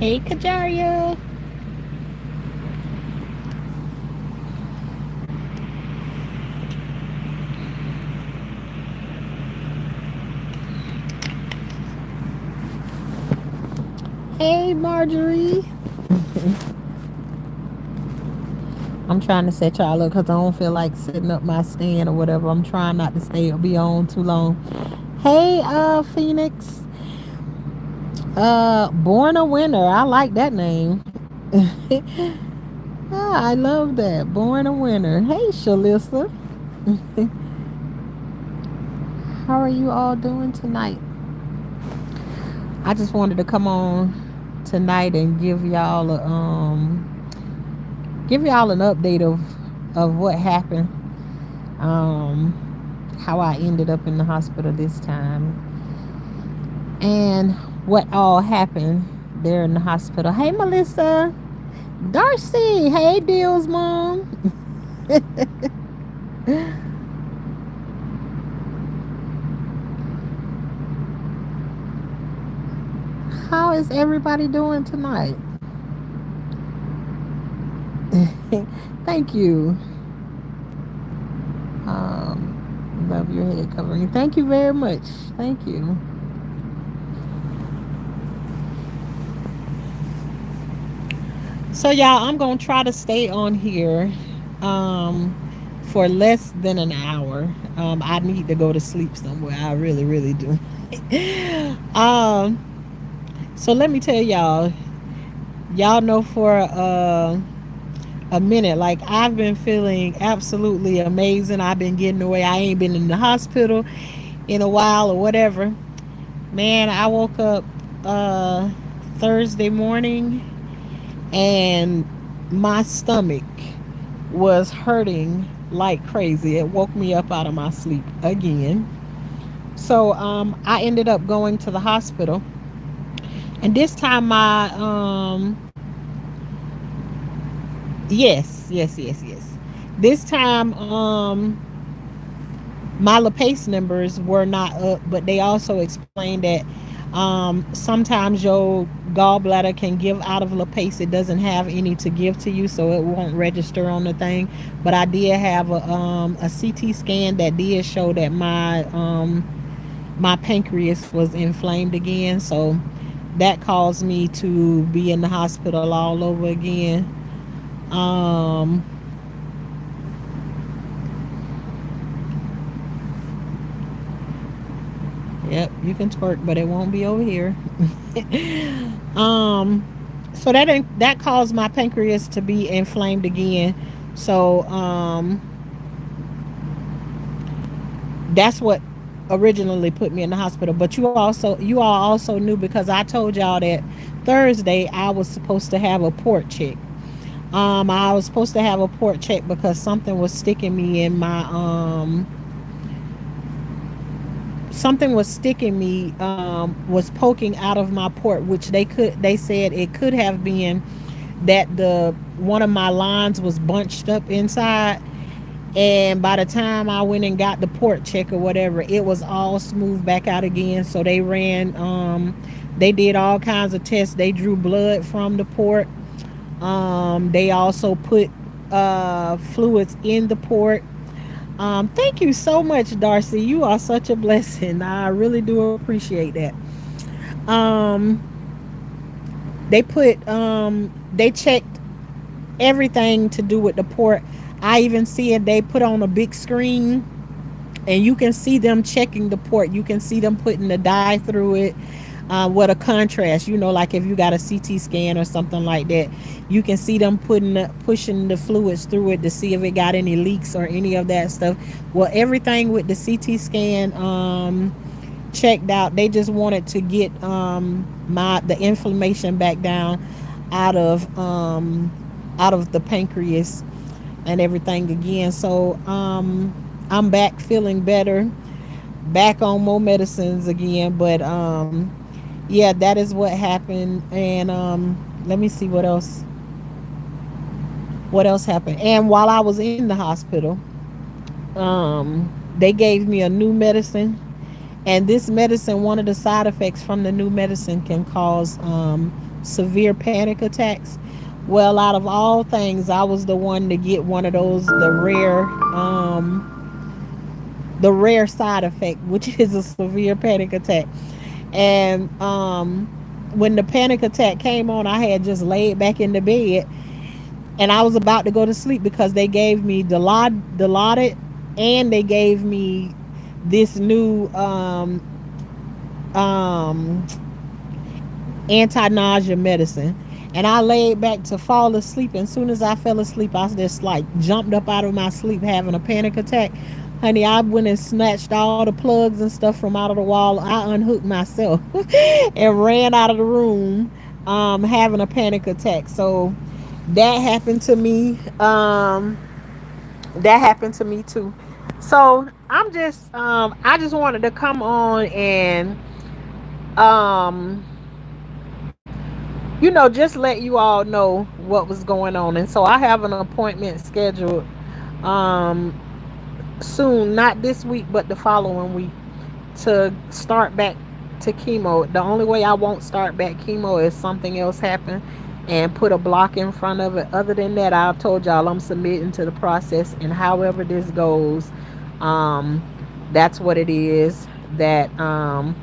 Hey, Kajaria. Hey, Marjorie. I'm trying to set y'all up because I don't feel like setting up my stand or whatever. I'm trying not to stay or be on too long. Hey, Phoenix. Born a Winner. I like that name. Ah, I love that. Born a Winner. Hey, Shalissa. How are you all doing tonight? I just wanted to come on tonight and give y'all an update of what happened. Um, how I ended up in the hospital this time, and what all happened there in the hospital. Hey, Melissa. Darcy. Hey, Deal's mom. How is everybody doing tonight? Thank you. Love your head covering. Thank you very much. Thank you. So y'all, I'm gonna try to stay on here um for less than an hour. I need to go to sleep somewhere. I really, really do. um, so let me tell y'all, y'all know for a minute, like I've been feeling absolutely amazing. I've been getting away. I ain't been in the hospital in a while or whatever. Man, I woke up uh Thursday morning and my stomach was hurting like crazy. It woke me up out of my sleep again. So I ended up going to the hospital, and this time my yes. This time my LaPace numbers were not up, but they also explained that sometimes your gallbladder can give out of LaPace. It doesn't have any to give to you, so it won't register on the thing. But I did have a CT scan that did show that my pancreas was inflamed again. So that caused me to be in the hospital all over again. Um, Yep, you can twerk, but it won't be over here. um, so that caused my pancreas to be inflamed again. So that's what originally put me in the hospital. But you all also knew because I told y'all that Thursday I was supposed to have a port check. I was supposed to have a port check because something was sticking me in my something was sticking me was poking out of my port, which they said it could have been that the one of my lines was bunched up inside, and by the time I went and got the port check or whatever, it was all smooth back out again. So they did all kinds of tests. They drew blood from the port. They also put fluids in the port. Thank you so much, Darcy. You are such a blessing. I really do appreciate that. Um, they checked everything to do with the port. I even see it. They put on a big screen, and you can see them checking the port. You can see them putting the dye through it. What a contrast, like if you got a CT scan or something like that, you can see them pushing the fluids through it to see if it got any leaks or any of that stuff. Well, everything with the CT scan checked out. They just wanted to get the inflammation back down out of the pancreas and everything again. So I'm back feeling better, back on more medicines again. But yeah, that is what happened. And let me see what else happened. And while I was in the hospital, they gave me a new medicine. And this medicine, one of the side effects from the new medicine can cause severe panic attacks. Well, out of all things, I was the one to get one of those, the rare side effect, which is a severe panic attack. And when the panic attack came on, I had just laid back in the bed, and I was about to go to sleep because they gave me Dilaudid, and they gave me this new um anti-nausea medicine. And I laid back to fall asleep, and as soon as I fell asleep, I just like jumped up out of my sleep having a panic attack. Honey, I went and snatched all the plugs and stuff from out of the wall. I unhooked myself and ran out of the room, having a panic attack. So that happened to me. That happened to me too. So I just wanted to come on and um just let you all know what was going on. And so I have an appointment scheduled um soon, not this week but the following week, to start back to chemo. The only way I won't start back chemo is something else happen and put a block in front of it. Other than that, I've told y'all I'm submitting to the process, and however this goes, um that's what it is that I'm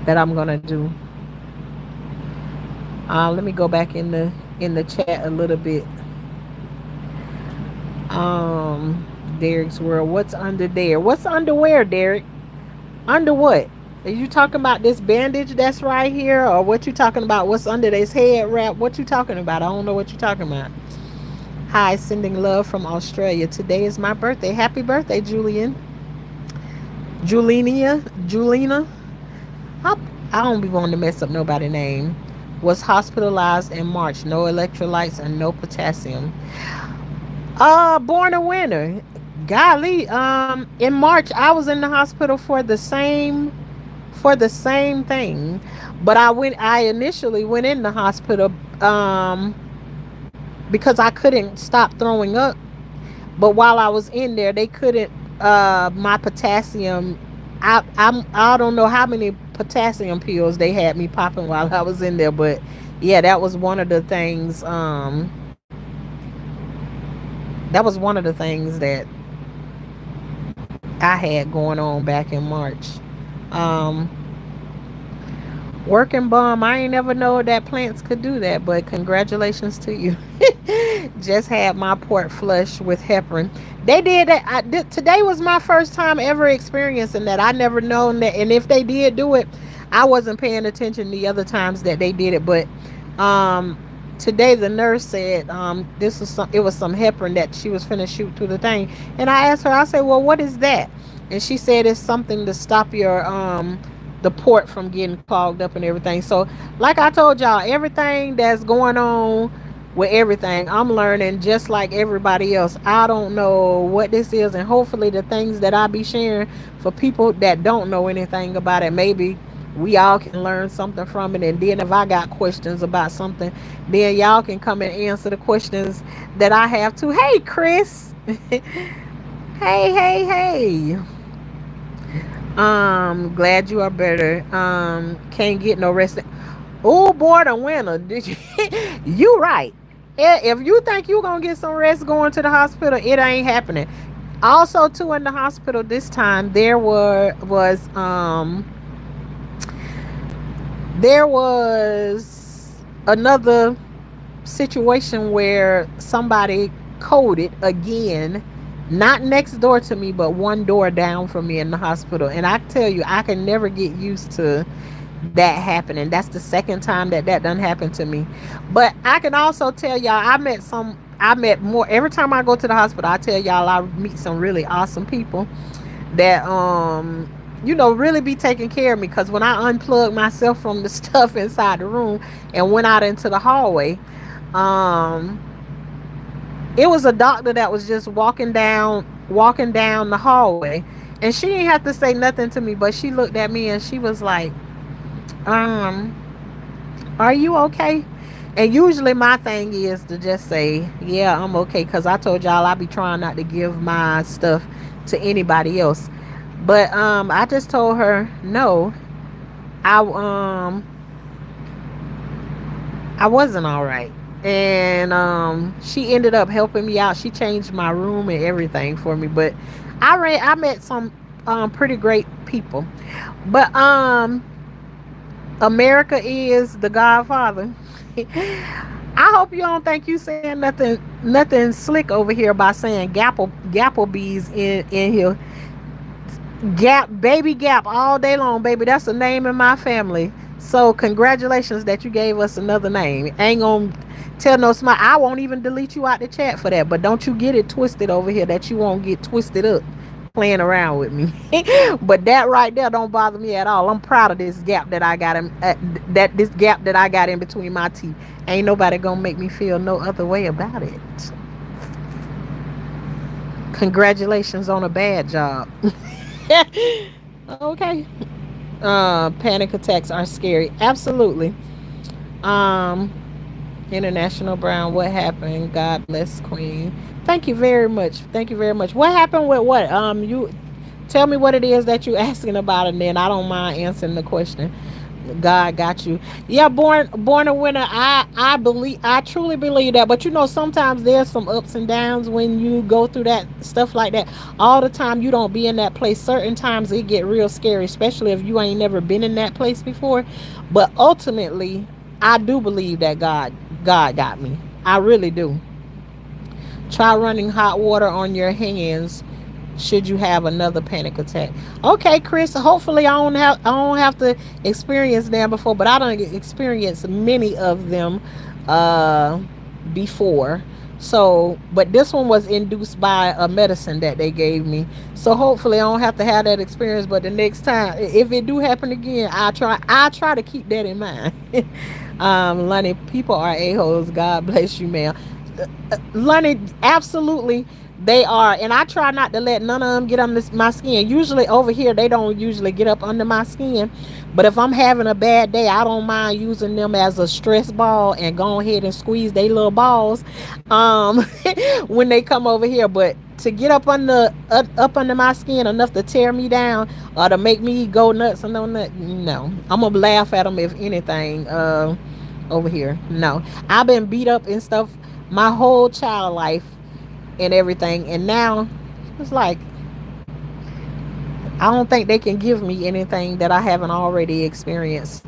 gonna do. Let me go back in the chat a little bit. Derek's world. What's under there? What's underwear, Derek? Under what? Are you talking about this bandage that's right here, or what you talking about? What's under this head wrap? What you talking about? I don't know what you talking about. Hi, sending love from Australia. Today is my birthday. Happy birthday, Julian. Julina. I don't be wanting to mess up nobody's name. Was hospitalized in March. No electrolytes and no potassium. Born a winner. Golly, in March I was in the hospital for the same thing. But I initially went in the hospital because I couldn't stop throwing up. But while I was in there, they couldn't my potassium. I don't know how many potassium pills they had me popping while I was in there, but yeah, that was one of the things. That was one of the things that I had going on back in March. Um, Working bum. I ain't never know that plants could do that, but congratulations to you. Just had my port flush with heparin. They did that. Today was my first time ever experiencing that. I never known that, and if they did do it, I wasn't paying attention the other times that they did it. But um, today the nurse said it was some heparin that she was finna shoot through the thing, and I asked her. I said, "Well, what is that?" And she said it's something to stop your the port from getting clogged up and everything. So, like I told y'all, everything that's going on with everything, I'm learning just like everybody else. I don't know what this is, and hopefully, the things that I be sharing for people that don't know anything about it, maybe we all can learn something from it. And then, if I got questions about something, then y'all can come and answer the questions that I have too. Hey, Chris. Hey. Glad you are better. Can't get no rest. Oh, boy, the winner. Did you? You right. If you think you gonna get some rest going to the hospital, it ain't happening. Also, too, in the hospital this time, there was another situation where somebody coded again, not next door to me, but one door down from me in the hospital. And I tell you, I can never get used to that happening. That's the second time that done happened to me. But I can also tell y'all, I met more every time I go to the hospital. I tell y'all, I meet some really awesome people that really be taking care of me. Because when I unplugged myself from the stuff inside the room and went out into the hallway, um it was a doctor that was just walking down the hallway, and she didn't have to say nothing to me, but she looked at me and she was like, um are you okay? And usually my thing is to just say, yeah, I'm okay, because I told y'all I be trying not to give my stuff to anybody else. But I just told her no. I I wasn't all right. And she ended up helping me out. She changed my room and everything for me. But I met some pretty great people. But America is the Godfather. I hope you don't think you saying nothing slick over here by saying Gapplebees in here. Gap, baby Gap, all day long, baby. That's a name in my family. So congratulations that you gave us another name. Ain't gonna tell no smile. I won't even delete you out the chat for that. But don't you get it twisted over here that you won't get twisted up playing around with me. But that right there don't bother me at all. I'm proud of this gap that I got in this gap that I got in between my teeth. Ain't nobody gonna make me feel no other way about it. Congratulations on a bad job. Okay. Panic attacks are scary. Absolutely. Um, International Brown, what happened? God bless Queen. Thank you very much. Thank you very much. What happened with what? You tell me what it is that you asking about, and then I don't mind answering the question. God got you. Yeah, born a winner. I truly believe that. But sometimes there's some ups and downs when you go through that stuff like that. All the time you don't be in that place. Certain times it get real scary, especially if you ain't never been in that place before. But ultimately, I do believe that God got me. I really do. Try running hot water on your hands should you have another panic attack. Okay, Chris. Hopefully, I don't have to experience them before, but I don't experience many of them uh, before. So, but this one was induced by a medicine that they gave me. So hopefully, I don't have to have that experience. But the next time, if it do happen again, I try to keep that in mind. Lonnie, people are a holes. God bless you, ma'am. Lonnie, absolutely they are, and I try not to let none of them get under my skin. Usually over here they don't usually get up under my skin, but if I'm having a bad day, I don't mind using them as a stress ball and go ahead and squeeze they little balls um when they come over here. But to get up under my skin enough to tear me down or to make me go nuts and no, I'm gonna laugh at them if anything. Over here, no, I've been beat up and stuff my whole child life and everything, and now it's like I don't think they can give me anything that I haven't already experienced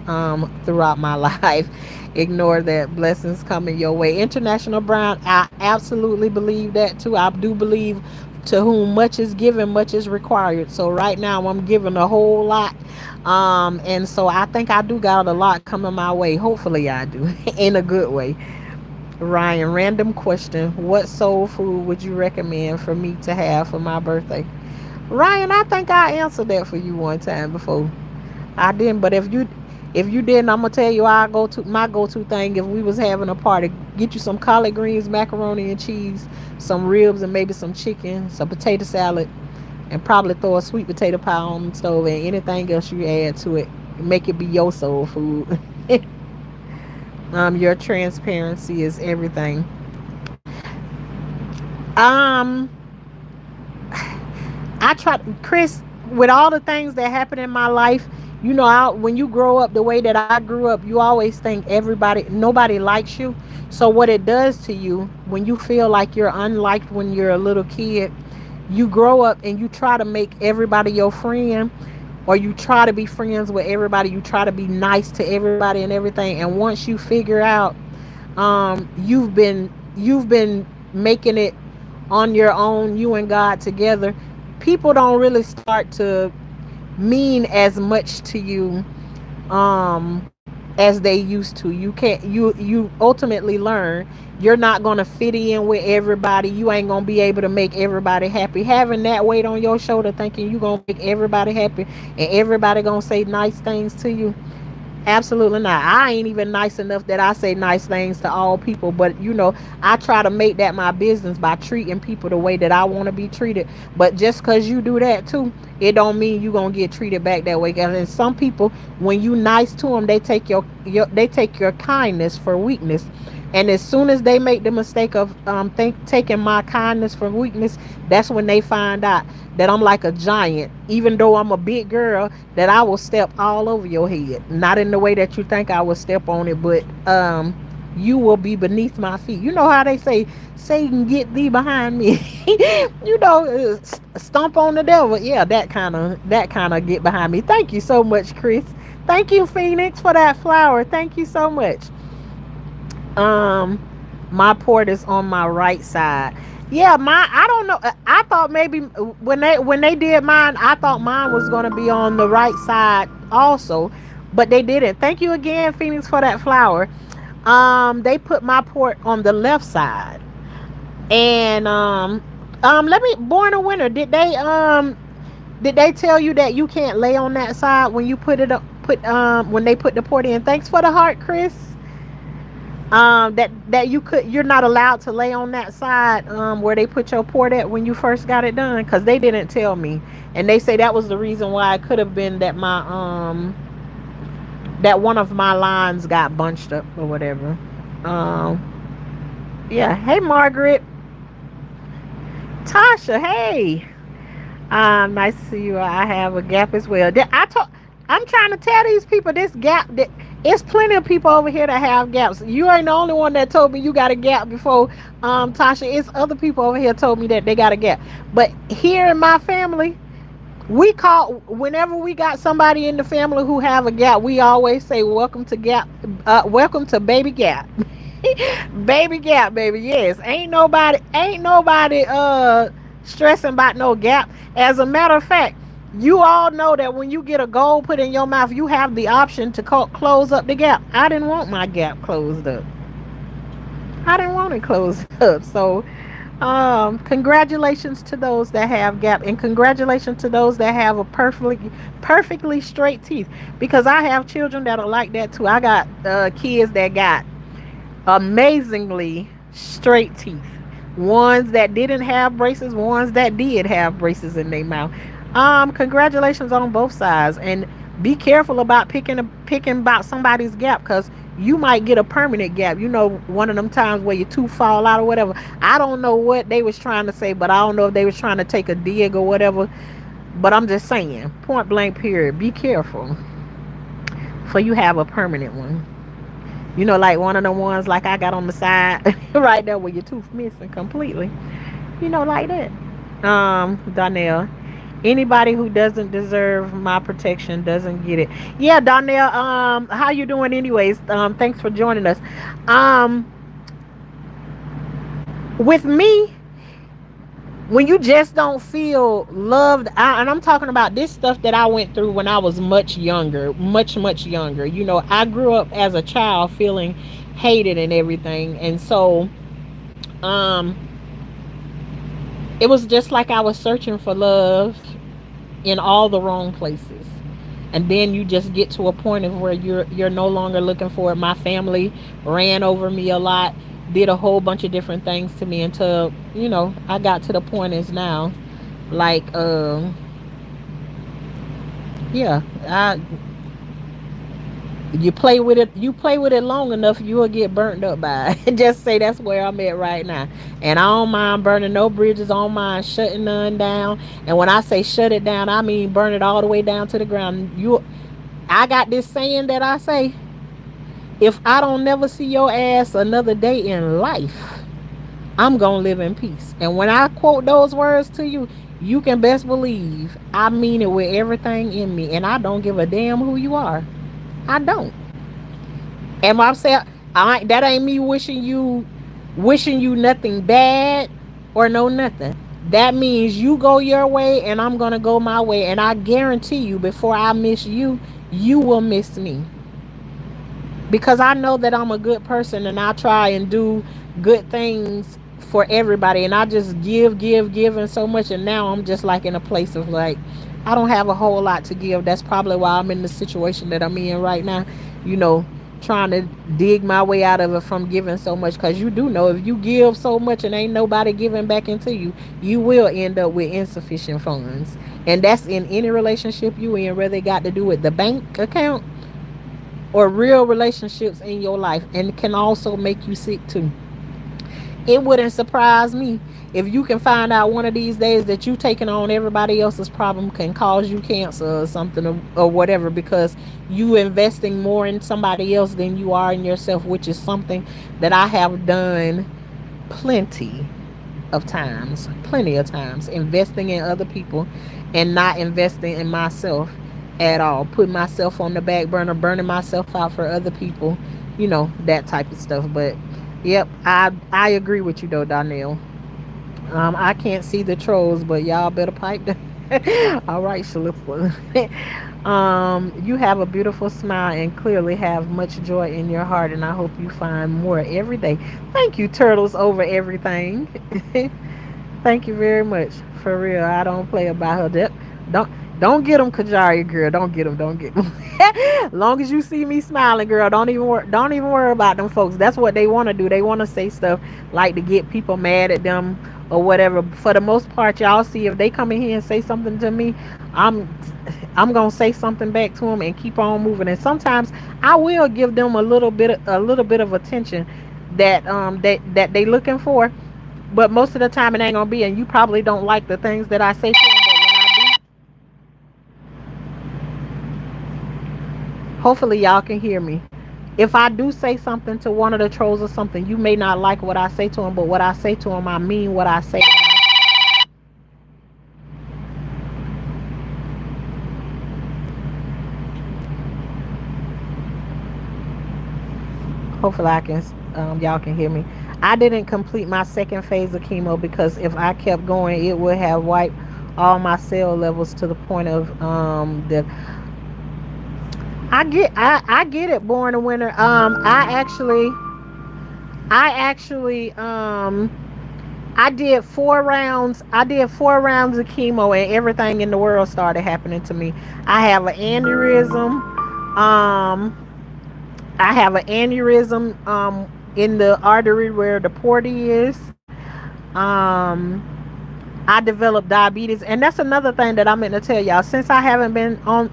throughout my life. Ignore that. Blessings coming your way. International Brown, I absolutely believe that too. I do believe to whom much is given, much is required. So right now I'm giving a whole lot. And so I think I do got a lot coming my way. Hopefully I do. In a good way. Ryan, random question. What soul food would you recommend for me to have for my birthday? Ryan, I think I answered that for you one time before. I didn't, but if you didn't, I'm gonna tell you I go to my go-to thing if we was having a party. Get you some collard greens, macaroni and cheese, some ribs and maybe some chicken, some potato salad, and probably throw a sweet potato pie on the stove and anything else you add to it. Make it be your soul food. Your transparency is everything. Um, I try, Chris, with all the things that happen in my life, when you grow up the way that I grew up, you always think nobody likes you. So what it does to you when you feel like you're unliked when you're a little kid, you grow up and you try to make everybody your friend, or you try to be friends with everybody. You try to be nice to everybody and everything. And once you figure out, you've been making it on your own, you and God together, people don't really start to mean as much to you as they used to. You can't you ultimately learn you're not going to fit in with everybody. You ain't going to be able to make everybody happy. Having that weight on your shoulder thinking you going to make everybody happy and everybody going to say nice things to you. Absolutely not. I ain't even nice enough that I say nice things to all people, but I try to make that my business by treating people the way that I want to be treated. But just because you do that too, it don't mean you gonna get treated back that way. And some people, when you nice to them, they take your kindness for weakness. And as soon as they make the mistake of taking my kindness for weakness, that's when they find out that I'm like a giant. Even though I'm a big girl, that I will step all over your head. Not in the way that you think I will step on it, but you will be beneath my feet. You know how they say, Satan, get thee behind me. You know, stomp on the devil. Yeah, that kind of get behind me. Thank you so much, Chris. Thank you, Phoenix, for that flower. Thank you so much. Um, my port is on my right side. Yeah, my I don't know. I thought maybe when they did mine, I thought mine was gonna be on the right side also, but they didn't. Thank you again, Phoenix, for that flower. They put my port on the left side, and let me. Born a winner. Did they tell you that you can't lay on that side when you put it up? When they put the port in. Thanks for the heart, Chris. That you're not allowed to lay on that side where they put your port at when you first got it done, because they didn't tell me, and they say that was the reason why it could have been that my that one of my lines got bunched up or whatever. Yeah. Hey, Margaret. Tasha, hey. Nice to see you. I have a gap as well. I'm trying to tell these people this gap. That it's plenty of people over here that have gaps. You ain't the only one that told me you got a gap before. Tasha, it's other people over here told me that they got a gap. But here in my family, we call whenever we got somebody in the family who have a gap, we always say welcome to gap, welcome to baby gap. Baby gap, baby. Yes, ain't nobody stressing about no gap. As a matter of fact, you all know that when you get a goal put in your mouth, you have the option to close up the gap. I didn't want my gap closed up. I didn't want it closed up. So congratulations to those that have gap, and congratulations to those that have a perfectly straight teeth, because I have children that are like that too. I got kids that got amazingly straight teeth. Ones that didn't have braces, ones that did have braces in their mouth. Congratulations on both sides, and be careful about picking about somebody's gap, because you might get a permanent gap. You know, one of them times where your tooth fall out or whatever. I don't know what they was trying to say, but I don't know if they was trying to take a dig or whatever. But I'm just saying, point blank period, be careful for you have a permanent one. You know, like one of the ones like I got on the side right there where your tooth missing completely. You know, like that. Donnell. Anybody who doesn't deserve my protection doesn't get it. Yeah, Donnell, how you doing anyways? Thanks for joining us. Um, with me, when you just don't feel loved, and I'm talking about this stuff that I went through when I was much younger, much younger. You know, I grew up as a child feeling hated and everything, and so um it was just like I was searching for love in all the wrong places. And then you just get to a point of where you're no longer looking for it. My family ran over me a lot, did a whole bunch of different things to me until, I got to the point is now, like, yeah, you play with it long enough, you will get burnt up by it. Just say that's where I'm at right now. And I don't mind burning no bridges, I don't mind shutting none down. And when I say shut it down, I mean burn it all the way down to the ground. I got this saying that I say, if I don't never see your ass another day in life, I'm gonna live in peace. And when I quote those words to you, you can best believe I mean it with everything in me, and I don't give a damn who you are. I don't. And I'm saying, that ain't me wishing you nothing bad or no nothing. That means you go your way and I'm gonna go my way, and I guarantee you, before I miss you, you will miss me, because I know that I'm a good person and I try and do good things for everybody, and I just give and so much, and now I'm just like in a place of like I don't have a whole lot to give. That's probably why I'm in the situation that I'm in right now, you know, trying to dig my way out of it from giving so much, because you do know if you give so much and ain't nobody giving back into you, you will end up with insufficient funds. And that's in any relationship you in, whether it got to do with the bank account or real relationships in your life, and can also make you sick too. It wouldn't surprise me if you can find out one of these days that you taking on everybody else's problem can cause you cancer or something, or whatever, because you investing more in somebody else than you are in yourself, which is something that I have done plenty plenty of times, investing in other people and not investing in myself at all, putting myself on the back burner, burning myself out for other people, that type of stuff. But yep, I agree with you though, Donnell. I can't see the trolls, but y'all better pipe them. All right, Shalifa. You have a beautiful smile and clearly have much joy in your heart, and I hope you find more every day. Thank you, turtles over everything. Thank you very much. For real, I don't play about her. Don't don't get them, Kajari girl. Don't get them. Don't get them. Long as you see me smiling, girl, don't even worry about them folks. That's what they want to do. They want to say stuff like to get people mad at them or whatever. For the most part, y'all see if they come in here and say something to me, I'm I'm gonna say something back to them and keep on moving. And sometimes I will give them a little bit of attention that they looking for, but most of the time it ain't gonna be. And you probably don't like the things that I say to them, but when I do, hopefully y'all can hear me. If I do say something to one of the trolls or something, you may not like what I say to them, but what I say to them, I mean what I say. Hopefully I can, y'all can hear me. I didn't complete my second phase of chemo because if I kept going, it would have wiped all my cell levels to the point of the. I get it, born a winner. I actually I did 4 rounds. I did 4 rounds of chemo, and everything in the world started happening to me. I have an aneurysm. Um, I have an aneurysm in the artery where the port is. Um, I developed diabetes, and that's another thing that I meant to tell y'all. Since I haven't been on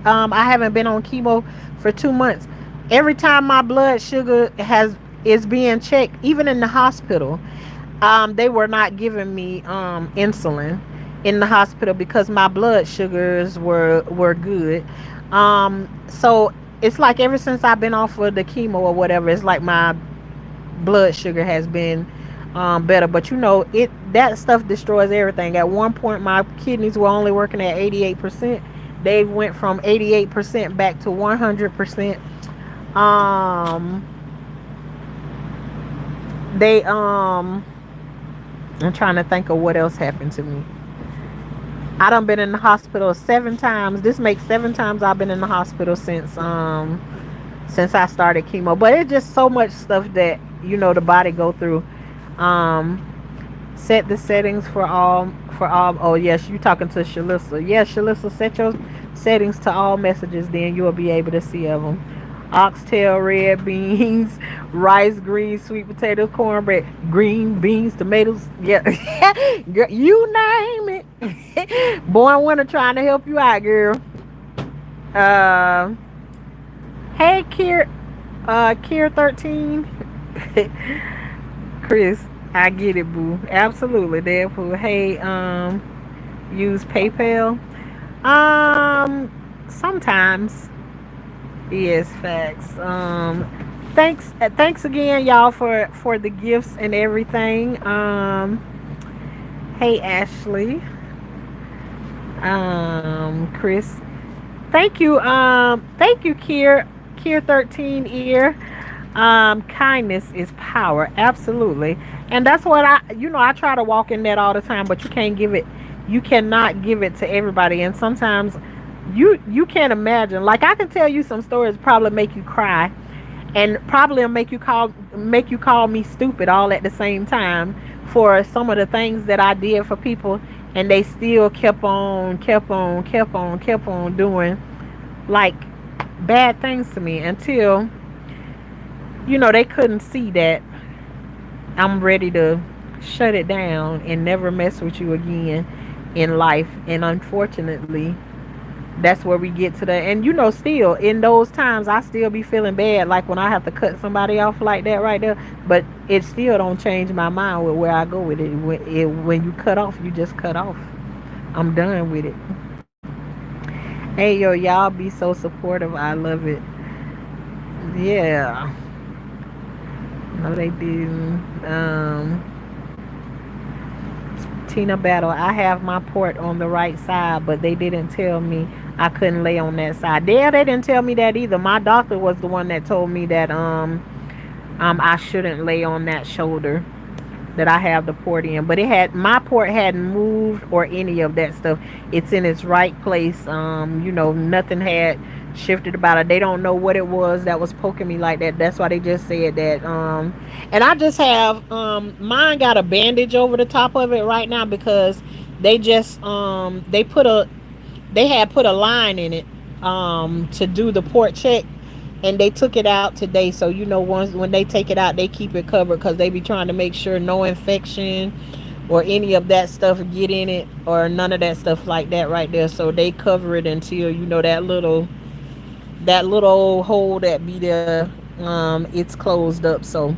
chemo for 2 months, every time my blood sugar has is being checked, even in the hospital, they were not giving me insulin in the hospital because my blood sugars were good. So it's like ever since I've been off of the chemo or whatever, it's like my blood sugar has been better. But it that stuff destroys everything. At one point, my kidneys were only working at 88%. They went from 88% back to 100%. Um, they I'm trying to think of what else happened to me. I done been in the hospital 7 times. This makes 7 times I've been in the hospital since I started chemo. But it's just so much stuff that the body go through. Um, Set the settings for all. Oh yes, you talking to Shalissa? Yes, Shalissa, set your settings to all messages. Then you'll be able to see of them. Oxtail, red beans, rice, greens, sweet potatoes, cornbread, green beans, tomatoes. Yeah, girl, you name it. Born winter trying to help you out, girl. Uh, hey, Kier 13. Chris, I get it, boo. Absolutely, Deadpool. Hey, use PayPal. Sometimes. Yes, facts. Thanks again, y'all, for the gifts and everything. Hey, Ashley. Chris. Thank you, Kier 13 ear. Kindness is power, absolutely. And that's what I try to walk in that all the time, but you cannot give it to everybody. And sometimes you can't imagine. Like, I can tell you some stories probably make you cry, and probably make you call me stupid all at the same time for some of the things that I did for people, and they still kept on doing like bad things to me until they couldn't see that I'm ready to shut it down and never mess with you again in life. And unfortunately, That's where we get to the, and still in those times I still be feeling bad, like when I have to cut somebody off like that right there. But it still don't change my mind with where I go with it. When you cut off, you just cut off. I'm done with it. Hey yo, y'all be so supportive. I love it. Yeah. No, they didn't. Tina Battle. I have my port on the right side, but they didn't tell me I couldn't lay on that side. Yeah, they didn't tell me that either. My doctor was the one that told me that I shouldn't lay on that shoulder that I have the port in. But my port hadn't moved or any of that stuff. It's in its right place. Nothing had shifted about it. They don't know what it was that was poking me like that. That's why they just said that. And I just have mine got a bandage over the top of it right now because they just they had put a line in it to do the port check, and they took it out today. So once when they take it out, they keep it covered because they be trying to make sure no infection or any of that stuff get in it, or none of that stuff like that right there. So they cover it until that little hole that be there, it's closed up. So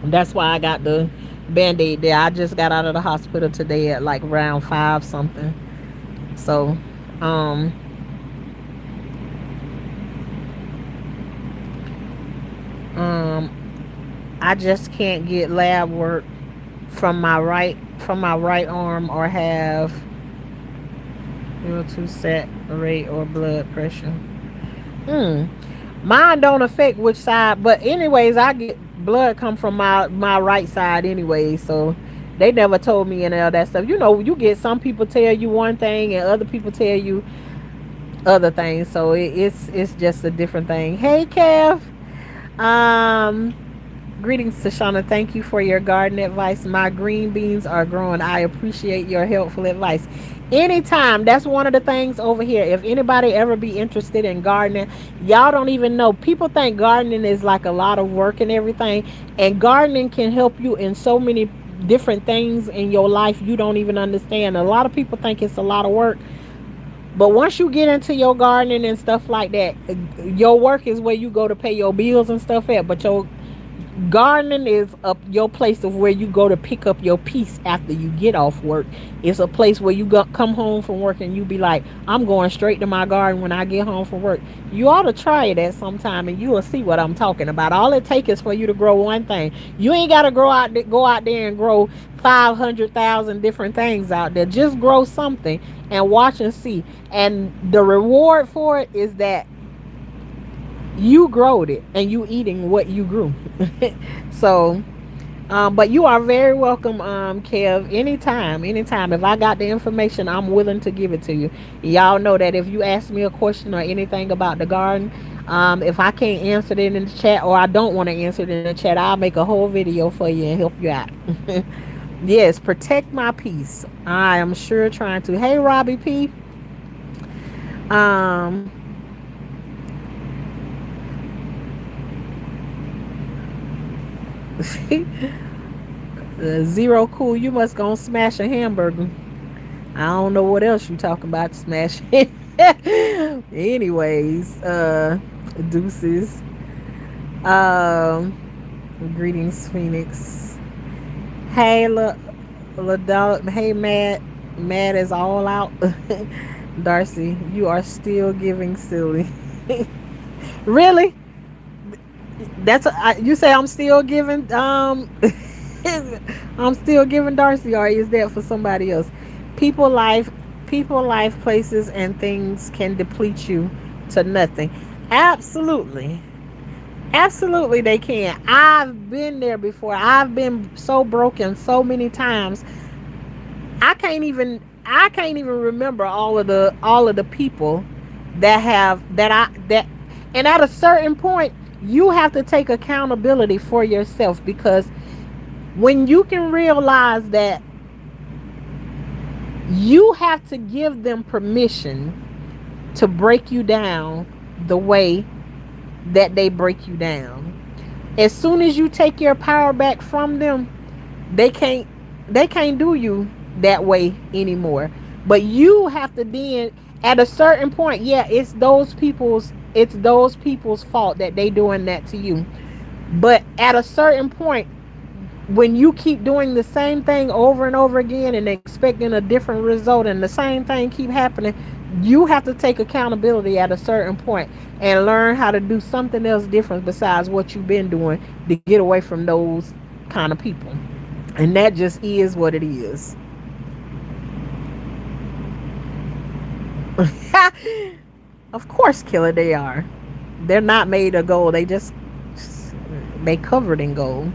that's why I got the band-aid there. I just got out of the hospital today at like around 5 something. So um um I just can't get lab work from my right arm, or have to set rate or blood pressure. Hmm. Mine don't affect which side, but anyways, I get blood come from my right side anyway. So they never told me any of that stuff. You get some people tell you one thing and other people tell you other things. So it's just a different thing. Hey, Kev. Um, Greetings, Tashanna. Thank you for your garden advice. My green beans are growing. I appreciate your helpful advice. Anytime. That's one of the things over here. If anybody ever be interested in gardening, y'all don't even know. People think gardening is like a lot of work and everything. And gardening can help you in so many different things in your life you don't even understand. A lot of people think it's a lot of work. But once you get into your gardening and stuff like that, your work is where you go to pay your bills and stuff at. But your gardening is your place of where you go to pick up your peace after you get off work. It's a place where you come home from work and you be like, I'm going straight to my garden when I get home from work. You ought to try it at some time and you will see what I'm talking about. All it takes is for you to grow one thing. You ain't got to go out there and grow 500,000 different things out there. Just grow something and watch and see. And the reward for it is that you growed it and you eating what you grew. So but you are very welcome, Kev. Anytime if I got the information, I'm willing to give it to you. Y'all know that if you ask me a question or anything about the garden, if I can't answer it in the chat, or I don't want to answer it in the chat, I'll make a whole video for you and help you out. Yes, protect my peace. I am sure trying to. Hey, Robbie P. um Zero Cool, you must gonna smash a hamburger. I don't know what else you talking about smashing. Anyways, deuces. Um, Greetings, Phoenix. Hey, dog. Hey, Mad is all out. Darcy, you are still giving silly. Really? You say I'm still giving I'm still giving Darcy, or is that for somebody else? People life places and things can deplete you to nothing. Absolutely. Absolutely they can. I've been there before. I've been so broken so many times. I can't even remember all of the people that and at a certain point you have to take accountability for yourself, because when you can realize that you have to give them permission to break you down the way that they break you down. As soon as you take your power back from them, they can't do you that way anymore. But you have to then, At a certain point, yeah, it's those people's fault that they doing that to you. But at a certain point, when you keep doing the same thing over and over again and expecting a different result and the same thing keep happening, you have to take accountability at a certain point and learn how to do something else different besides what you've been doing to get away from those kind of people. And that just is what it is. Of course, killer, they are. They're not made of gold. They covered in gold.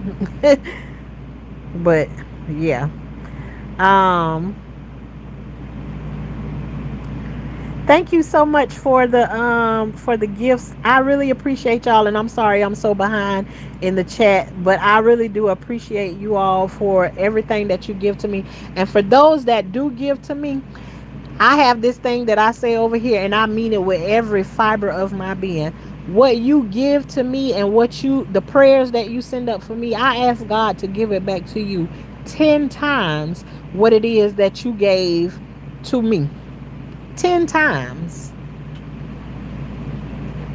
But yeah. Um Thank you so much for the gifts. I really appreciate y'all, and I'm sorry I'm so behind in the chat, but I really do appreciate you all for everything that you give to me. And for those that do give to me, I have this thing that I say over here, and I mean it with every fiber of my being. What you give to me and the prayers that you send up for me, I ask God to give it back to you 10 times what it is that you gave to me. 10 times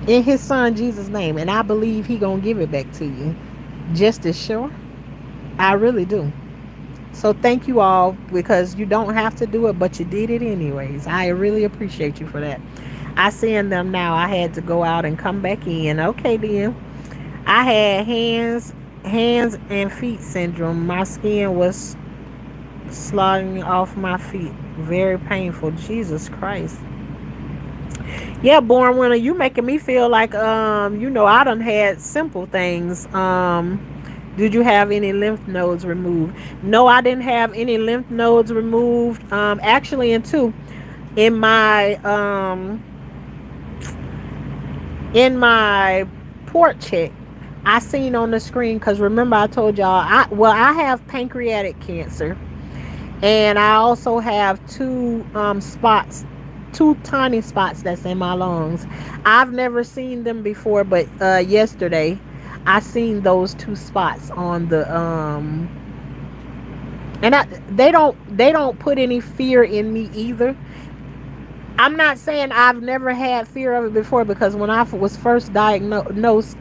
in his son Jesus' name. And I believe he gonna give it back to you just as sure. I really do. So thank you all, because you don't have to do it, but you did it anyways. I really appreciate you for that. I send them now. I had to go out and come back in. Okay then. I had hands and feet syndrome. My skin was sliding off my feet. Very painful. Jesus Christ. Yeah, born winner, you making me feel like I done had simple things. Did you have any lymph nodes removed? No, I didn't have any lymph nodes removed. Actually, in my in my port check, I seen on the screen, because remember I told y'all I have pancreatic cancer, and I also have two tiny spots that's in my lungs. I've never seen them before, but yesterday I seen those two spots on the and they don't put any fear in me either. I'm not saying I've never had fear of it before, because when I was first diagnosed,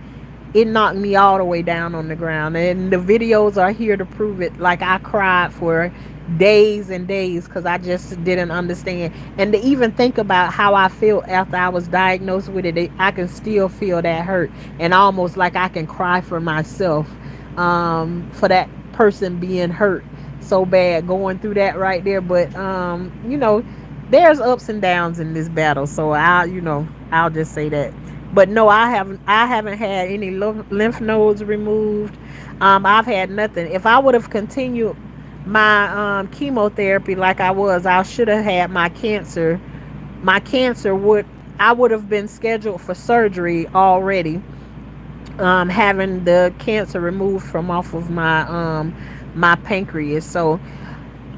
it knocked me all the way down on the ground, and the videos are here to prove it. Like, I cried for days and days because I just didn't understand. And to even think about how I feel after I was diagnosed with it, I can still feel that hurt, and almost like I can cry for myself, for that person being hurt so bad, going through that right there. But there's ups and downs in this battle, so I'll just say that. But no, I haven't had any lymph nodes removed. I've had nothing. If I would have continued my chemotherapy like I should have had my cancer would I would have been scheduled for surgery already, having the cancer removed from off of my pancreas. So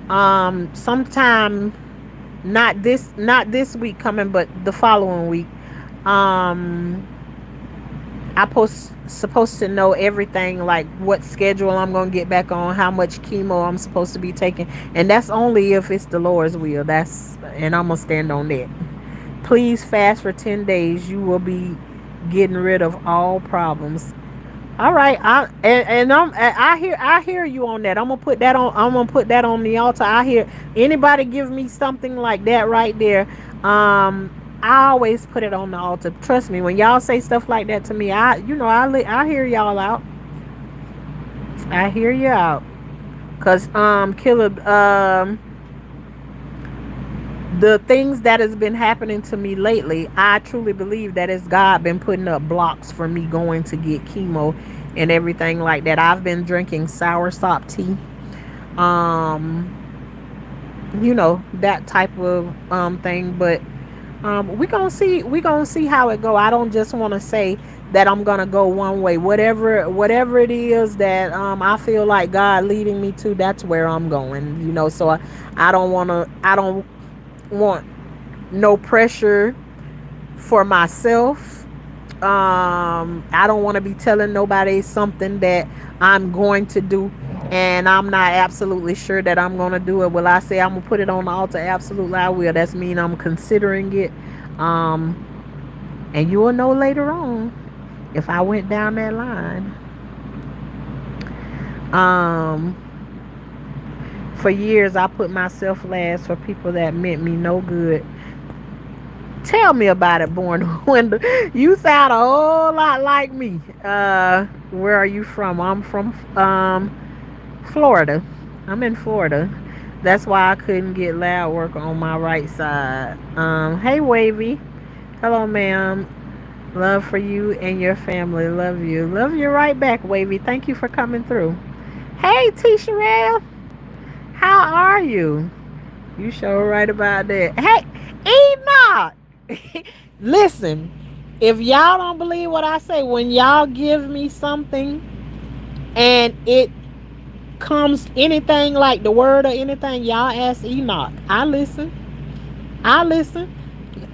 sometime, not this week coming, but the following week, um supposed to know everything, like what schedule I'm gonna get back on, how much chemo I'm supposed to be taking, and that's only if it's the Lord's will. And I'm gonna stand on that. Please fast for 10 days. You will be getting rid of all problems. All right, I hear you on that. I'm gonna put that on the altar. I hear anybody give me something like that right there. I always put it on the altar. Trust me, when y'all say stuff like that to me, I hear y'all out. I hear you out. Cause killer, the things that has been happening to me lately, I truly believe that it's God been putting up blocks for me going to get chemo and everything like that. I've been drinking soursop tea, um, that type of thing. But we gonna see how it go. I don't just want to say that I'm gonna go one way. Whatever it is that I feel like God leading me to, that's where I'm going. So I don't want no pressure for myself. I don't want to be telling nobody something that I'm going to do And I'm not absolutely sure that I'm gonna do it. Will I say I'm gonna put it on the altar? Absolutely, I will. That's mean I'm considering it. Um, and you will know later on if I went down that line. Um, for years, I put myself last for people that meant me no good. Tell me about it, Born Window. You sound a whole lot like me. Where are you from? I'm from Florida. I'm in Florida. That's why I couldn't get loud work on my right side. Hey Wavy. Hello, ma'am. Love for you and your family. Love you. Love you right back, Wavy. Thank you for coming through. Hey T Sherelle. How are you? You sure right about that. Hey, Enoch. Listen, if y'all don't believe what I say, when y'all give me something and it comes anything like the word or anything, y'all ask Enoch. I listen. I listen.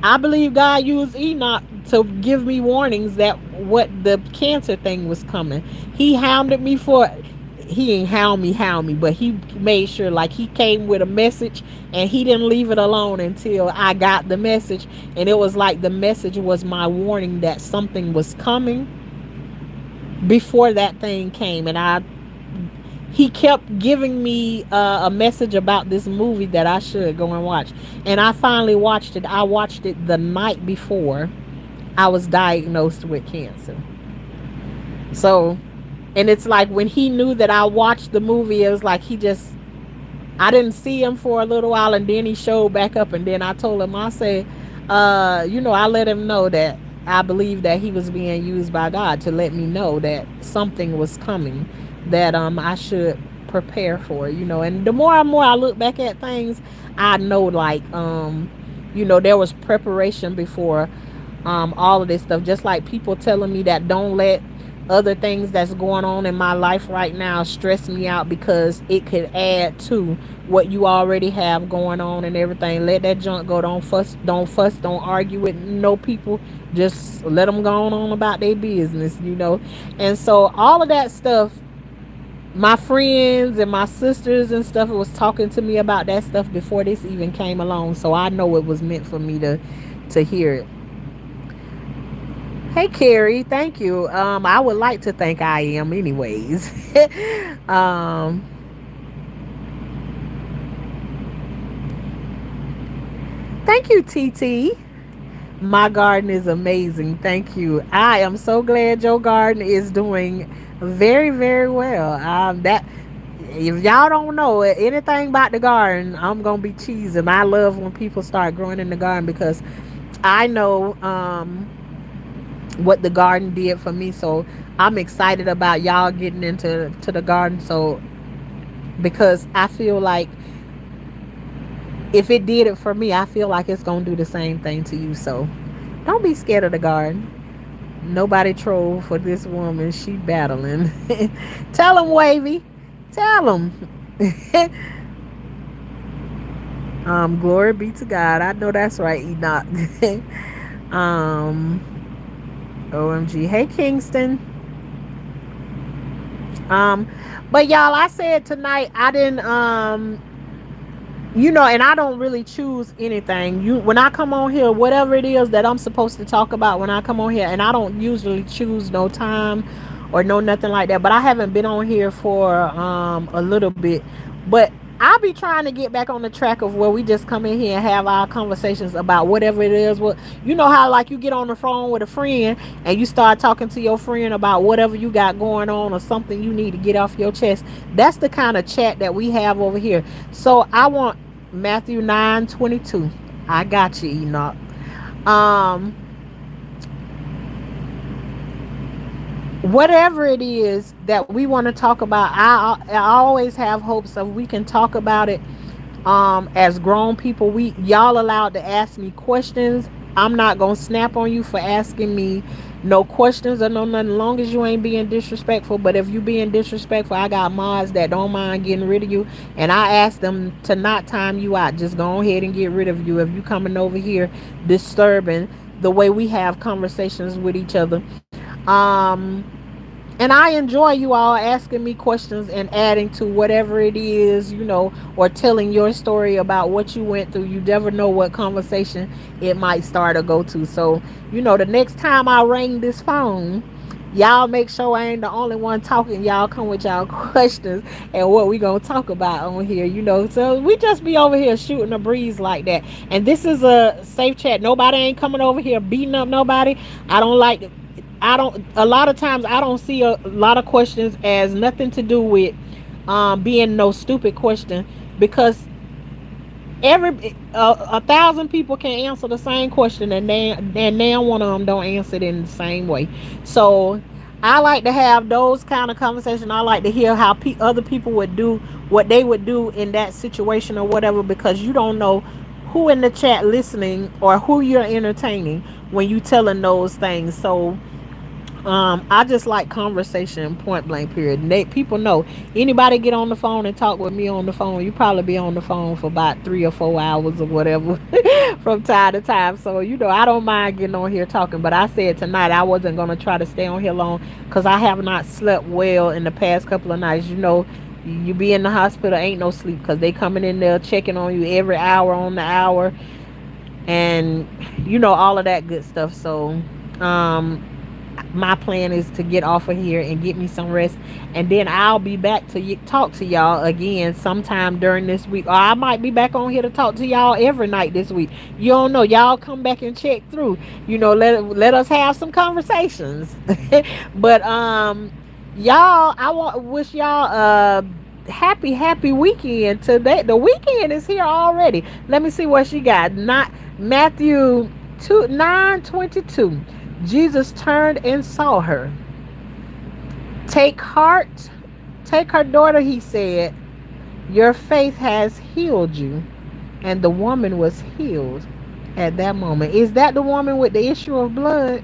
I believe God used Enoch to give me warnings that what the cancer thing was coming. He hounded me for he ain't hound me, but he made sure like he came with a message and he didn't leave it alone until I got the message. And it was like the message was my warning that something was coming before that thing came. And I he kept giving me a message about this movie that I should go and watch. And I finally watched it. I watched it the night before I was diagnosed with cancer. So, and it's like when he knew that I watched the movie, it was like he just I didn't see him for a little while, and then he showed back up, and then I told him, I said, I let him know that I believe that he was being used by God to let me know that something was coming that I should prepare for, and the more and more I look back at things, I know like there was preparation before all of this stuff. Just like people telling me that don't let other things that's going on in my life right now stress me out because it could add to what you already have going on and everything. Let that junk go. Don't argue with no people. Just let them go on about their business. And so all of that stuff, my friends and my sisters and stuff, it was talking to me about that stuff before this even came along. So I know it was meant for me to hear it. Hey Carrie, thank you. I would like to think I am anyways. um Thank you, TT. My garden is amazing. Thank you. I am so glad your garden is doing very, very well. That if y'all don't know anything about the garden, I'm gonna be cheesing. I love when people start growing in the garden because I know what the garden did for me. So I'm excited about y'all getting into the garden. So because I feel like if it did it for me, I feel like it's gonna do the same thing to you. So don't be scared of the garden. Nobody troll for this woman. She battling. Tell him, Wavy. Tell him. Glory be to God. I know that's right, Enoch. um, OMG. Hey, Kingston. Um, but y'all, I said tonight I didn't and I don't really choose anything. When I come on here, whatever it is that I'm supposed to talk about when I come on here, and I don't usually choose no time or no nothing like that. But I haven't been on here for a little bit. But I'll be trying to get back on the track of where we just come in here and have our conversations about whatever it is. What how like you get on the phone with a friend and you start talking to your friend about whatever you got going on or something you need to get off your chest. That's the kind of chat that we have over here. So I want Matthew 9:22. I got you, Enoch. Um, Whatever it is that we want to talk about, I always have hopes of we can talk about it as grown people. Y'all allowed to ask me questions. I'm not gonna snap on you for asking me no questions or no nothing, long as you ain't being disrespectful. But if you being disrespectful, I got mods that don't mind getting rid of you, and I ask them to not time you out. Just go ahead and get rid of you if you coming over here disturbing the way we have conversations with each other. um And I enjoy you all asking me questions and adding to whatever it is, or telling your story about what you went through. You never know what conversation it might start or go to. So, the next time I ring this phone, y'all make sure I ain't the only one talking. Y'all come with y'all questions and what we gonna talk about on here. So we just be over here shooting a breeze like that. And this is a safe chat. Nobody ain't coming over here beating up nobody. I don't like I don't. A lot of times, I don't see a lot of questions as nothing to do with being no stupid question, because a thousand people can answer the same question, and now one of them don't answer it in the same way. So I like to have those kind of conversations. I like to hear how other people would do what they would do in that situation or whatever, because you don't know who in the chat listening or who you're entertaining when you telling those things. So I just like conversation, point blank, period. People know, anybody get on the phone and talk with me on the phone, you probably be on the phone for about 3 or 4 hours or whatever from time to time. So I don't mind getting on here talking. But I said tonight I wasn't gonna try to stay on here long, because I have not slept well in the past couple of nights. You be in the hospital, ain't no sleep, because they coming in there checking on you every hour on the hour, and all of that good stuff. So um my plan is to get off of here and get me some rest, and then I'll be back to talk to y'all again sometime during this week, or I might be back on here to talk to y'all every night this week. You don't know. Y'all come back and check through. Let us have some conversations. But y'all, I want wish y'all happy weekend today. The weekend is here already. Let me see what she got. Not Matthew 9:22. Jesus turned and saw her. Take heart, take her, daughter, he said. Your faith has healed you. And the woman was healed at that moment. Is that the woman with the issue of blood?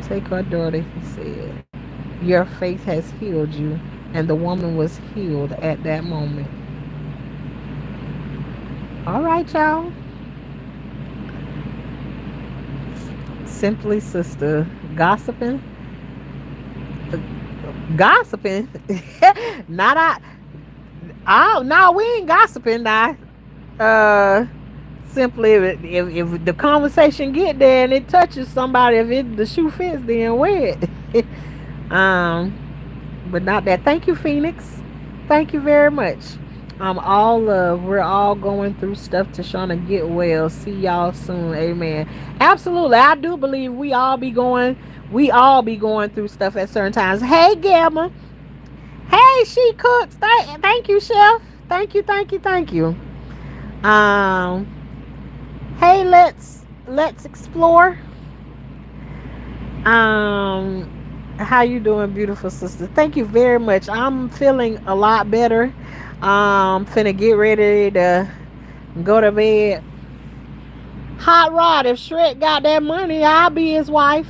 Take her, daughter, he said. Your faith has healed you. And the woman was healed at that moment. All right, y'all. Simply Sister gossiping. Gossiping? Not I. Oh no, we ain't gossiping now. Uh, Simply, if the conversation get there and it touches somebody, if the shoe fits, then wear it. um, but not that. Thank you, Phoenix. Thank you very much. All love. We're all going through stuff. Tashanna, get well. See y'all soon. Amen. Absolutely. I do believe we all be going through stuff at certain times. Hey, Gamma. Hey, She Cooks. Thank you, Chef. Thank you. Um, hey, let's explore. Um, how you doing, beautiful sister? Thank you very much. I'm feeling a lot better. Finna get ready to go to bed. Hot Rod, if Shrek got that money, I'll be his wife.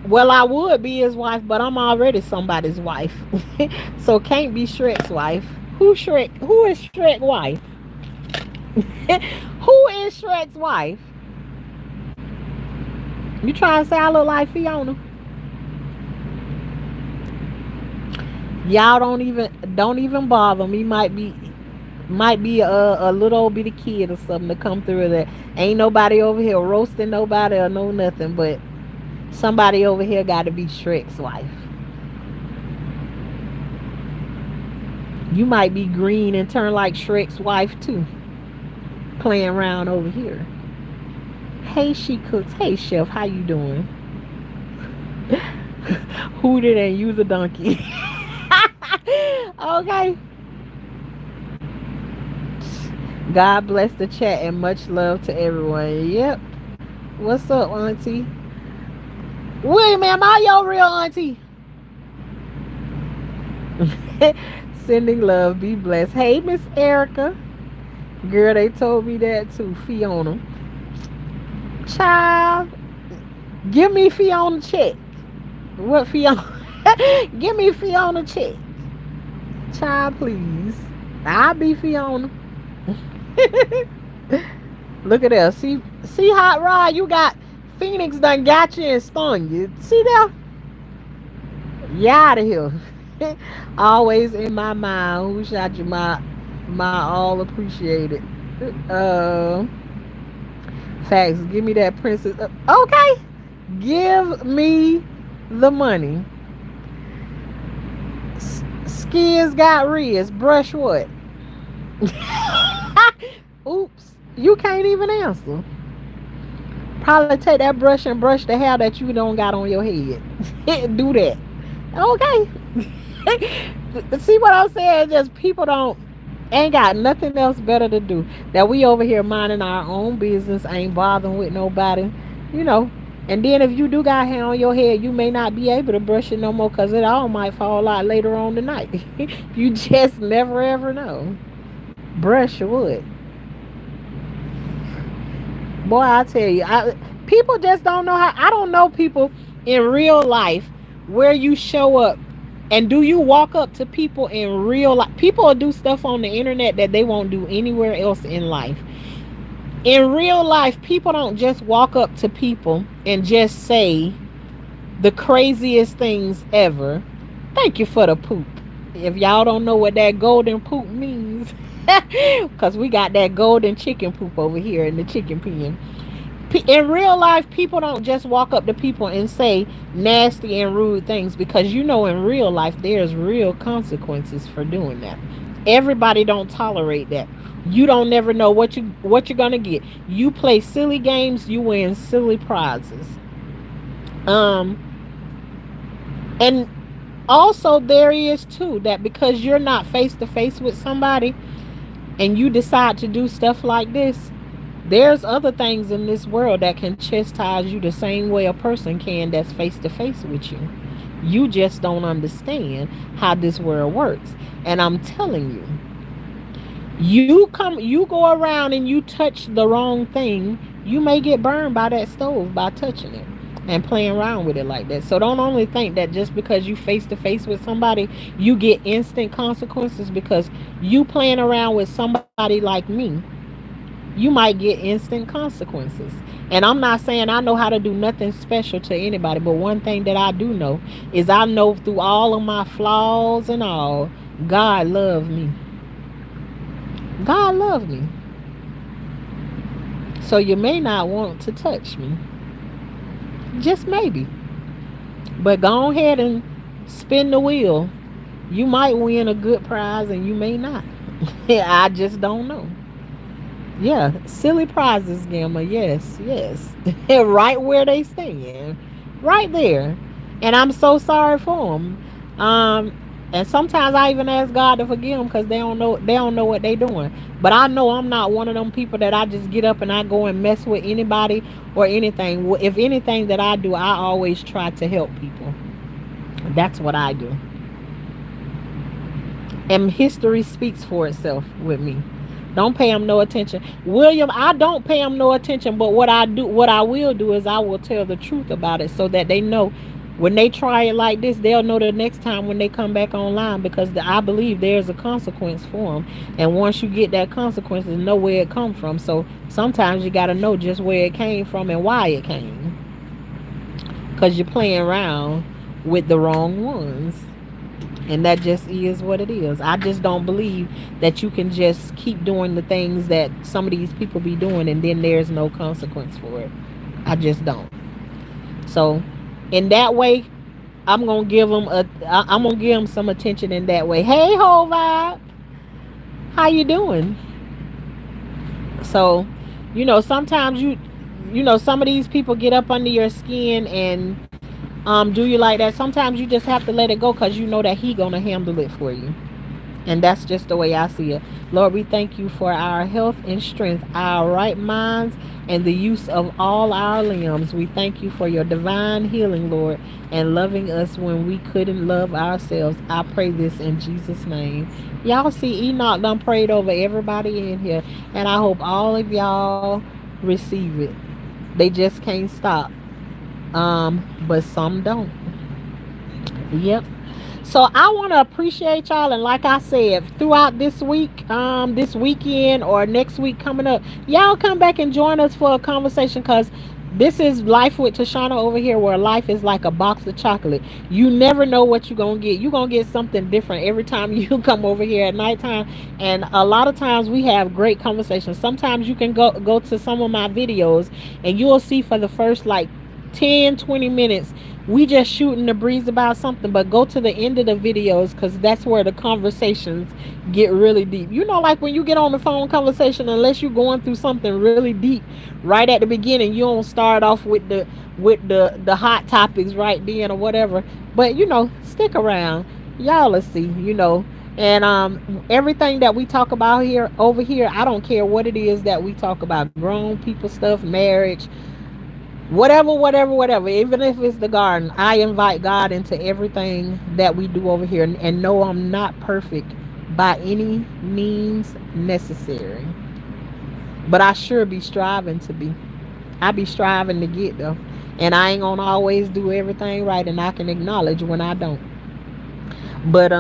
Well, I would be his wife, but I'm already somebody's wife. So can't be Shrek's wife. Who is Shrek's wife? Who is Shrek's wife? You trying to say I look like Fiona? Y'all don't even bother me. Might be a little old bitty kid or something to come through that. Ain't nobody over here roasting nobody or no nothing, but somebody over here got to be Shrek's wife. You might be green and turn like Shrek's wife too, playing around over here. Hey, She Cooks. Hey, Chef, how you doing? Hooted and use a donkey. Okay. God bless the chat and much love to everyone. Yep. What's up, Auntie? William, am I your real auntie? Sending love. Be blessed. Hey, Miss Erica. Girl, they told me that too. Fiona. Child. Give me Fiona check. What Fiona? Give me Fiona check. Child, please. I'll be Fiona. Look at that. See, See, Hot Rod, you got Phoenix done got you and stung you. See there? You out of here. Always in my mind. Who shot you? My all appreciated. Uh, Facts. Give me that princess. Okay. Give me the money. Skids got Riz. Brush what? Oops. You can't even answer. Probably take that brush and brush the hair that you don't got on your head. Do that. Okay. See what I'm saying? Just people don't ain't got nothing else better to do. That we over here minding our own business, ain't bothering with nobody, you know. And then if you do got hair on your head, you may not be able to brush it no more because it all might fall out later on tonight. You just never ever know. Brush wood. Boy, I tell you, people just don't know how. I don't know people in real life where you show up and do you walk up to people in real life. People will do stuff on the internet that they won't do anywhere else in life. In real life, people don't just walk up to people and just say the craziest things ever. Thank you for the poop. If y'all don't know what that golden poop means, because we got that golden chicken poop over here in the chicken pen. In real life, people don't just walk up to people and say nasty and rude things because you know in real life there's real consequences for doing that. Everybody don't tolerate that. You don't never know what you're gonna get. You play silly games, you win silly prizes. Um, and also there is too that because you're not face to face with somebody and you decide to do stuff like this, there's other things in this world that can chastise you the same way a person can that's face to face with you. You just don't understand how this world works. And I'm telling you, you go around and you touch the wrong thing, you may get burned by that stove by touching it and playing around with it like that. So don't only think that just because you face to face with somebody, you get instant consequences because you playing around with somebody like me, you might get instant consequences. And I'm not saying I know how to do nothing special to anybody, but one thing that I do know is I know through all of my flaws and all, God loved me. God loved me. So you may not want to touch me. Just maybe. But go ahead and spin the wheel. You might win a good prize and you may not. I just don't know. Yeah, silly prizes, Gamma. Yes, yes. Right where they stand. Right there. And I'm so sorry for them. And sometimes I even ask God to forgive them because they don't know what they're doing. But I know I'm not one of them people that I just get up and I go and mess with anybody or anything. If anything that I do, I always try to help people. That's what I do. And history speaks for itself with me. Don't pay him no attention. William, I don't pay him no attention, but what I will do is I will tell the truth about it so that they know when they try it like this, they'll know the next time when they come back online because I believe there's a consequence for them. And once you get that consequence, you know where it come from. So sometimes you got to know just where it came from and why it came because you're playing around with the wrong ones. And that just is what it is. I just don't believe that you can just keep doing the things that some of these people be doing and then there's no consequence for it. I just don't. So in that way, I'm gonna give them some attention in that way. Hey, whole vibe, how you doing? So, sometimes some of these people get up under your skin and do you like that. Sometimes you just have to let it go because you know that he gonna handle it for you. And that's just the way I see it. Lord, we thank you for our health and strength, our right minds, and the use of all our limbs. We thank you for your divine healing, Lord, and loving us when we couldn't love ourselves. I pray this in Jesus' name. Y'all see, Enoch done prayed over everybody in here, and I hope all of y'all receive it. They just can't stop. But some don't. Yep. So I want to appreciate y'all, and like I said, throughout this week, this weekend or next week coming up, y'all come back and join us for a conversation, because this is Life with Tashanna over here, where life is like a box of chocolate. You never know what you're gonna get. You're gonna get something different every time you come over here at nighttime. And a lot of times we have great conversations. Sometimes you can go to some of my videos, and you'll see for the first like 10, 20 minutes we just shooting the breeze about something, but go to the end of the videos, because that's where the conversations get really deep. You know, like when you get on the phone conversation, unless you're going through something really deep right at the beginning, you don't start off with the hot topics right then or whatever. But stick around, y'all. Let's see, and everything that we talk about here over here, I don't care what it is that we talk about: grown people stuff, marriage, whatever, whatever, whatever. Even if it's the garden, I invite God into everything that we do over here, and no, I'm not perfect by any means necessary, but I sure be striving to be. I be striving to get there, and I ain't gonna always do everything right, and I can acknowledge when I don't. But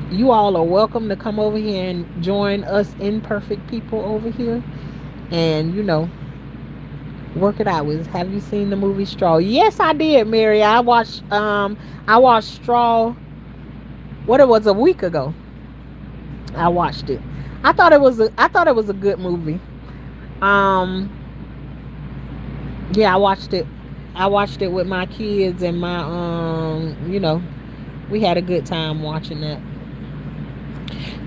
you all are welcome to come over here and join us imperfect people over here, and work it out with. Have you seen the movie Straw? Yes, I did, Mary. I watched Straw. What, it was a week ago. I watched it. I thought it was a good movie. Um yeah, I watched it. I watched it with my kids and my we had a good time watching that.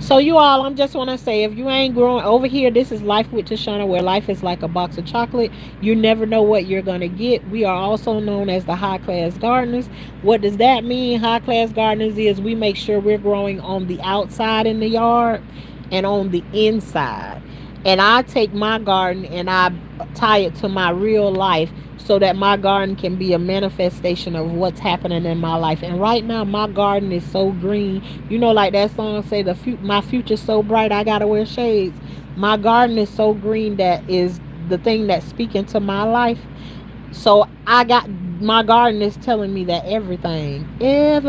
So you all, I'm just want to say, if you ain't growing over here, this is Life with Tashanna, where life is like a box of chocolate. You never know what you're gonna get. We are also known as the high class gardeners. What does that mean? High class gardeners is we make sure we're growing on the outside in the yard and on the inside. And I take my garden and I tie it to my real life, so that my garden can be a manifestation of what's happening in my life. And right now my garden is so green. Like that song say, my future's so bright I gotta wear shades. My garden is so green, that is the thing that's speaking to my life. So I got, my garden is telling me that everything is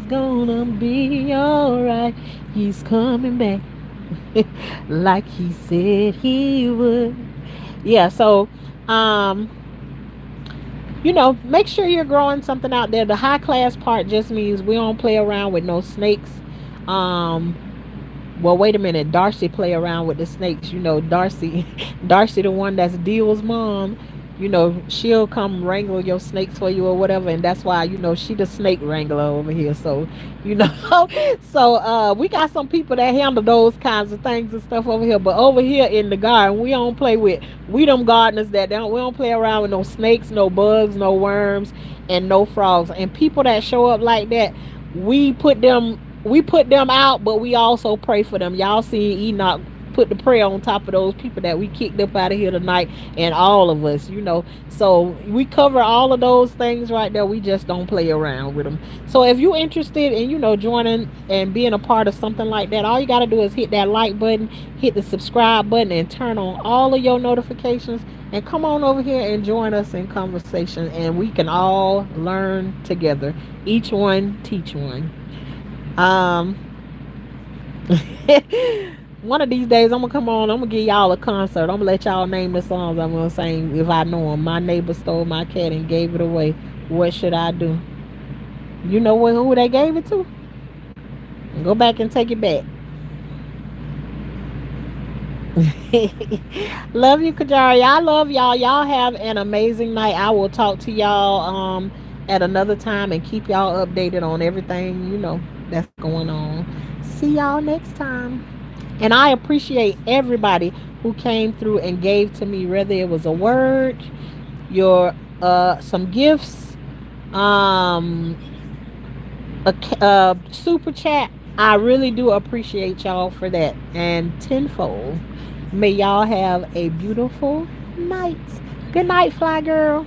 gonna be all right. He's coming back like he said he would. Yeah, so um make sure you're growing something out there. The high class part just means we don't play around with no snakes. um well, wait a minute. Darcy play around with the snakes. Darcy, Darcy, the one that's Deal's mom. She'll come wrangle your snakes for you or whatever, and that's why she the snake wrangler over here. So, you know, so we got some people that handle those kinds of things and stuff over here. But over here in the garden, we don't play with. We them gardeners that don't. We don't play around with no snakes, no bugs, no worms, and no frogs. And people that show up like that, we put them we put them out, but we also pray for them. Y'all see Enoch put the prayer on top of those people that we kicked up out of here tonight, and all of us. So we cover all of those things right there. We just don't play around with them. So if you're interested in joining and being a part of something like that, all you got to do is hit that like button, hit the subscribe button, and turn on all of your notifications, and come on over here and join us in conversation, and we can all learn together. Each one teach one. um One of these days, I'm gonna come on. I'm gonna give y'all a concert. I'm gonna let y'all name the songs I'm gonna sing if I know them. My neighbor stole my cat and gave it away. What should I do? You know who they gave it to? Go back and take it back. Love you, Kajari. I love y'all. Y'all have an amazing night. I will talk to y'all at another time and keep y'all updated on everything that's going on. See y'all next time. And I appreciate everybody who came through and gave to me, whether it was a word, your some gifts, um, a super chat. I really do appreciate y'all for that. And tenfold, may y'all have a beautiful night. Good night, Fly Girl.